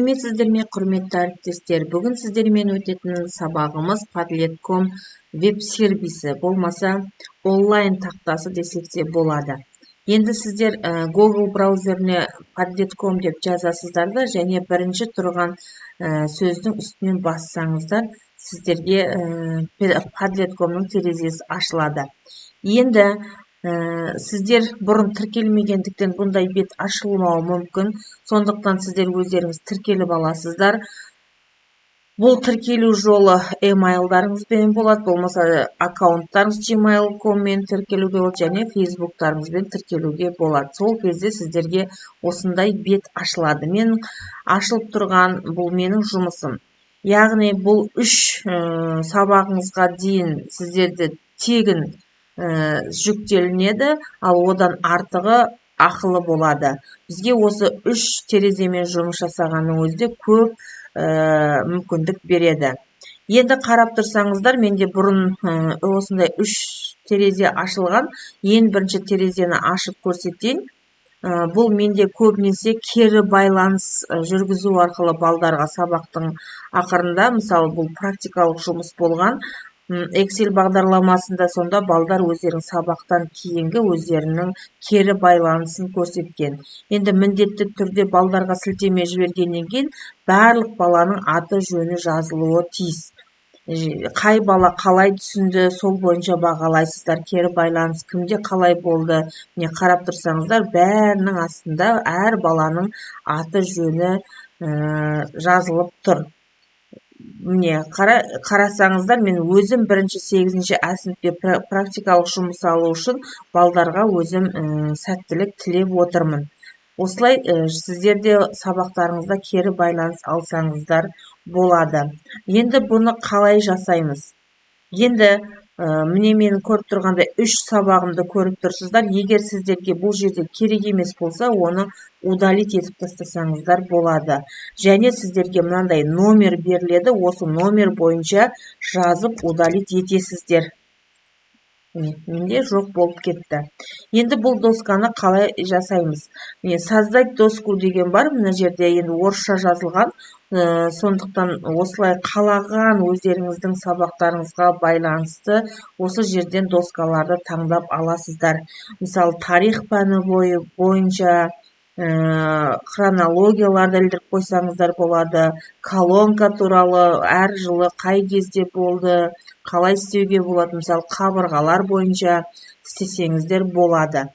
сәлеметсіздер ме, құрметті әріптестер? Бүгін сіздермен өтетін сабағымыз Padlet.com веб-сервисі, болмаса онлайн тақтасы десек те болады. Енді сіздер Google браузеріне Padlet.com деп жазасыздар да, және бірінші тұрған сөздің үстінен бассаңыздар, сіздерге Padlet.com-ның терезесі ашылады. Енді сіздер бұрын тіркелмегендіктен бұндай бет ашылмауы мүмкін. Сондықтан сіздер өздеріңіз тіркеліп аласыздар. Бұл тіркелу жолы email-дарыңызбен болады, болмаса аккаунттарыңыз gmail.com-мен тіркелуге болады, және Facebook-тарыңызбен тіркелуге болады. Сол кезде сіздерге осындай бет ашылады. Мен ашылып тұрған бұл менің жұмысым. Яғни бұл 3 сабағыңызға дейін сіздерді тегін жүктелінеді, ал одан артығы ақылы болады. Бізге осы 3 тереземен жұмыс жасағанның өзінде көп мүмкіндік береді. Енді қарап тұрсаңыздар, менде бұрын осындай 3 терезе ашылған. Ең бірінші терезені ашып көрсетейін. Бұл менде көбінесе кері байланыс жүргізу арқылы балдарға сабақтың ақырында, мысалы бұл практикалық жұмыс болған. Excel бағдарламасында сонда балдар өздерінің сабақтан кейінгі өздерінің кері байланысын көрсеткен. Енді міндетті түрде балдарға сілтеме жібергеннен кейін барлық баланың аты жөні жазылуы тиіс. Қай бала қалай түсінді, сол бойынша бағалайсыздар. Кері байланыс кімде қалай болды. Міне қарап тұрсаңыздар, бәрінің астында әр баланың аты жөні жазылып тұр. Міне қарасаңыздар, мен өзім 1-8 сыныпте практикалық жұмыс алу үшін балдарға өзім сәттілік тілеп отырмын. Осылай сіздерде сабақтарыңызда кері байланыс алсаңыздар болады. Енді бұны қалай жасаймыз? Енді міне менің көріп тұрғандай 3 сабағымды көріп тұрсыздар. Егер сіздерге бұл жерде керек емес болса, оны удалить етіп тастасаңыздар болады. Және сіздерге мынандай номер беріледі, осы номер бойынша жазып удалить етесіздер. Менде жоқ болып кетті. Енді бұл досканы қалай жасаймыз? Создать доску деген бар, мына жерде енді орысша жазылған. Сондықтан осылай қалаған өздеріңіздің сабақтарыңызға байланысты осы жерден доскаларды таңдап аласыздар. Мысалы, тарих пәні бойынша хронологияларды ілдіріп қойсаңыздар болады. Колонка туралы әр жылы қай кезде болды, қалай істеуге болады. Мысалы, қабырғалар бойынша істесеңіздер болады.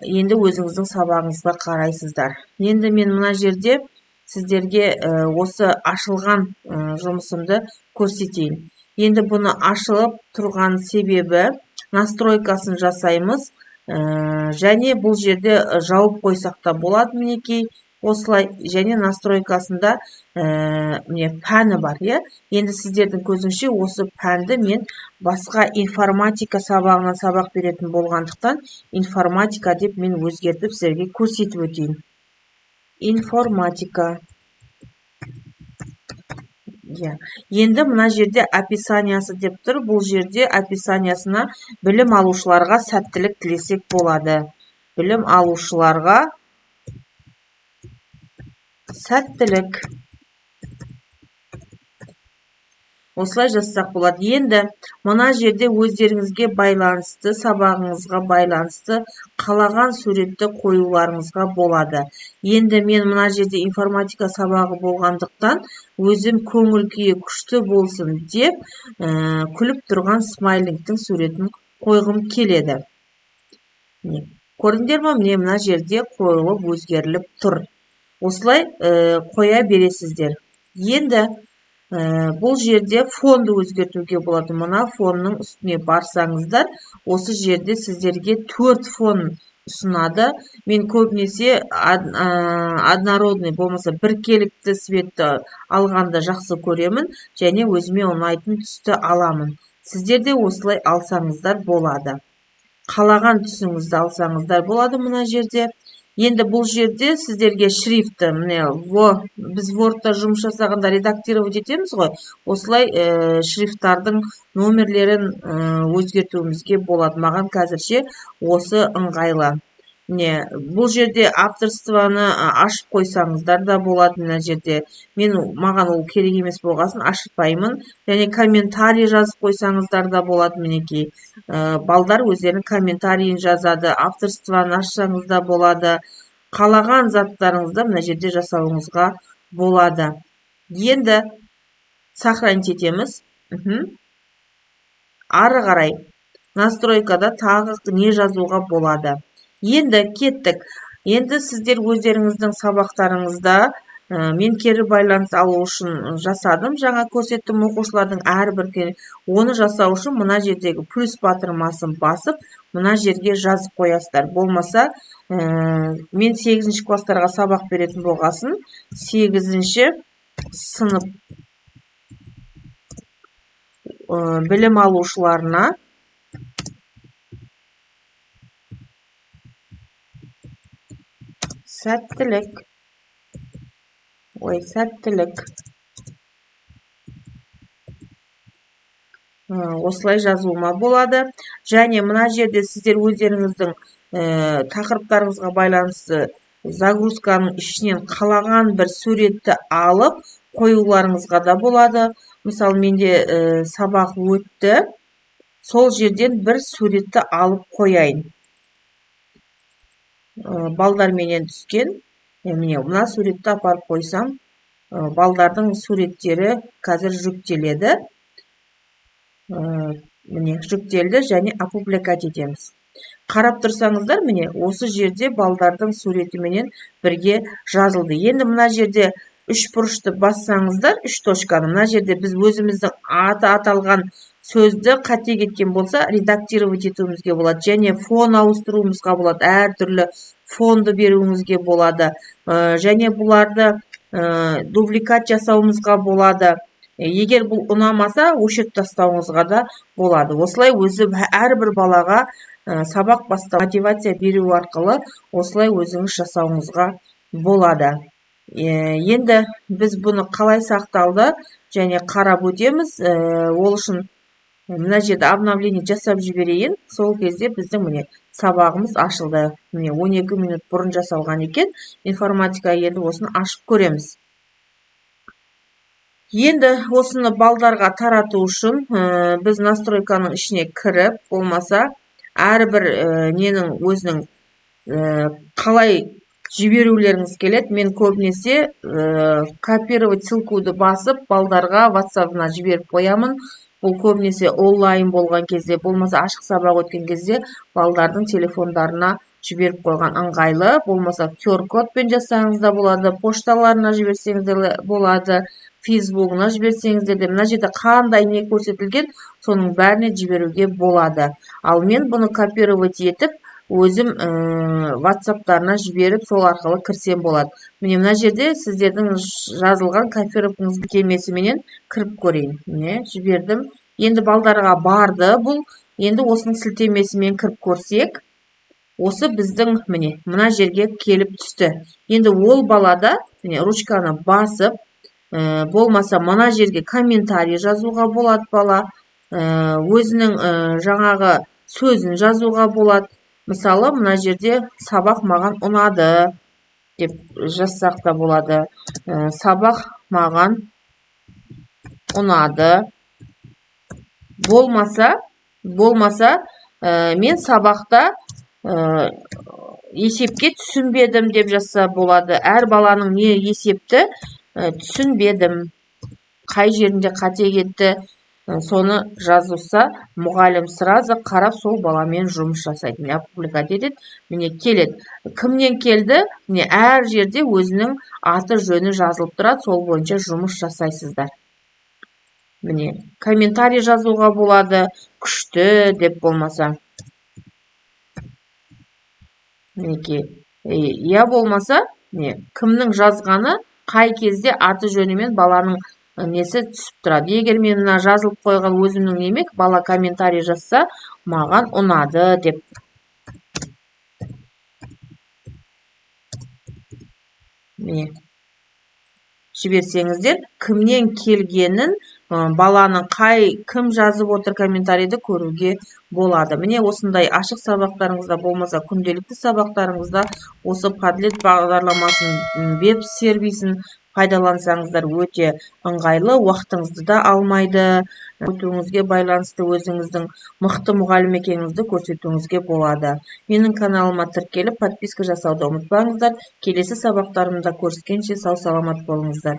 Енді өзіңіздің сабағыңызға қарайсыздар. Енді мен мына жерде сіздерге осы ашылған жұмысымды көрсетейін. Енді бұны ашылып тұрған себебі настройкасын жасаймыз. Және бұл жерде жауып қойсақ та болады, мінекей осылай. Және настройкасында пәні бар. Енді сіздердің көзінше осы пәнді мен басқа информатика сабағынан сабақ беретін болғандықтан информатика деп мен өзгертіп сіздерге көрсетіп өтейін. Информатика. Енді мына жерде описаниясы деп тұр. Бұл жерде описаниясына білім алушыларға сәттілік тілесек болады. Білім алушыларға сәттілік. Осылай жазсақ болады. Енді мына жерде өздеріңізге байланысты, сабағыңызға байланысты қалаған суретті қоюларыңызға болады. Енді мен мына жерде информатика сабағы болғандықтан өзім көңіл күйі күшті болсын деп күліп тұрған смайлингтің суретін қойғым келеді. Көрдіңдер ме? Мына жерде қойылып өзгеріліп тұр. Осылай қоя бересіздер. Енді бұл жерде фонды өзгертуге болады. Мына фонның үстіне барсаңыздар, осы жерде сіздерге 4 фон ұсынады. Мен көбінесе однородный, болмаса біркелікті светті алғанды жақсы көремін, және өзіме ұнайтын түсті аламын. Сіздерде осылай алсаңыздар болады. Қалаған түсіңізді алсаңыздар болады мына жерде. Енді бұл жерде сіздерге шрифті, біз Word-та жұмыс жасағанда редактировать етеміз ғой, осылай шрифттардың номерлерін өзгертуімізге болады. Маған қазірше осы ыңғайлы. міне бұл жерде авторствоны ашып қойсаңыздар да болады. Мына жерде маған ол керек емес болғасын ашытпаймын. Және комментарий жазып қойсаңыздар да болады. Мінекей балдар өздерінің комментарийін жазады. Авторствоны ашсаңыз да болады. Қалаған заттарыңызды мына жерде жасауыңызға болады. Енді сохранить етеміз. Ары қарай настройкада тағы не жазуға болады. Енді кеттік. Енді сіздер өздеріңіздің сабақтарыңызда мен кері байланыс алу үшін жасадым. Жаңа көрсеттім оқушылардың әрбір оны жасау үшін мына жердегі плюс батырмасын басып, мына жерге жазып қоясыздар. Болмаса, мен 8-ші класстарға сабақ беретін болғасын, 8-ші сынып білім алушыларына сәттілік осылай жазуыма болады. Және мына жерде сіздер өздеріңіздің тақырыптарыңызға байланысты загрузканың ішінен қалаған бір суретті алып қоюларыңызға да болады. Мысалы, менде сабақ өтті. Сол жерден бір суретті алып қояйын. Балдар менен түскен. Міне, мына суретті апарып қойсам, балдардың суреттері қазір жүктеледі. Міне, жүктелді және опубликать етеміз. Қарап тұрсаңыздар, міне, осы жерде балдардың суретіменен бірге жазылды. Енді мына жерде 3 бұрышты бассаңыздар, 3 точканы, мына жерде біз өзіміздің аты аталған сөзді қате кеткен болса, редактировать етуімізге болады. Және фон ауыстыруымызға болады. Әртүрлі фонды беруімізге болады. Және бұларды дубликат жасауымызға болады. Егер бұл ұнамаса, өшіріп тастауыңызға да болады. Осылай өзі әрбір балаға сабақ бастау мотивация беру арқылы осылай өзіңіз жасауыңызға болады. Енді біз бұны қалай сақталды және қарап өтеміз. Ол үшін мына жерде обновление жасап жіберейін. Сол кезде біздің міне сабағымыз ашылды. Міне 12 минут бұрын жасалған екен. Информатика енді осыны ашып көреміз. Енді осыны балдарға тарату үшін біз настройканың ішіне кіріп, болмаса әрбір ненің өзінің қалай жіберулеріңіз келеді. Мен көбінесе копировать ссылкуды басып, балдарға WhatsApp-ына жіберіп қоямын. Бұл көбінесе онлайн болған кезде, болмаса ашық сабақ өткен кезде балдардың телефондарына жіберіп қойған ыңғайлы. Болмаса QR-кодпен жасаңыз да болады, пошталарына жіберсеңіз де болады, Facebook'ына жіберсеңіздер де, мына жерде қандай не көрсетілген, соның бәріне жіберуге болады. Ал мен бұны копировать етіп, өзім WhatsApp-тарына жіберіп, сол арқылы кірсем болады. Міне мына жерде сіздердің жазылған копировкаңыз кемесіменен кіріп көрейін. Міне жібердім. Енді балдарға барды бұл. Енді осының сілтемесімен кіріп көрсек, осы біздің міне мына жерге келіп түсті. Енді ол балада міне ручканы басып, болмаса мына жерге комментарий жазуға болады бала. Өзінің жаңағы сөзін жазуға болады. Мысалы, мына жерде сабақ маған ұнады деп жазсақ та болады. Сабақ маған ұнады. Болмаса, мен сабақта есепке түсінбедім деп жазса болады. Әр баланың не есепті түсінбедім, қай жерінде қате кетті, соны жазылса, мұғалім сразу қарап сол баламен жұмыс жасайды. Міне опубликать етеді, міне келеді. Кімнен келді? Міне әр жерде өзінің аты жөні жазылып тұрады, сол бойынша жұмыс жасайсыздар. Міне комментарий жазуға болады, күшті деп болмаса. Мінекей, я болмаса, кімнің жазғаны қай кезде аты жөнімен баланың несі түсіп тұрады. Егер мен мына жазылып қойған өзімнің немек, бала комментарий жазса, маған ұнады деп. Міне жіберсеңіздер, кімнен келгенін баланың кім жазып отыр комментарийді көруге болады. Міне осындай ашық сабақтарыңызда болмаса күнделікті сабақтарыңызда осы Padlet бағдарламасының веб-сервисін пайдалансаңыздар өте ыңғайлы, уақытыңызды да алмайды. Өтуіңізге байланысты өзіңіздің мықты мұғалім екеніңізді көрсетуіңізге болады. Менің каналыма тіркеліп подписка жасауды ұмытпаңыздар. Келесі сабақтарымда көріскенше сау саламат болыңыздар.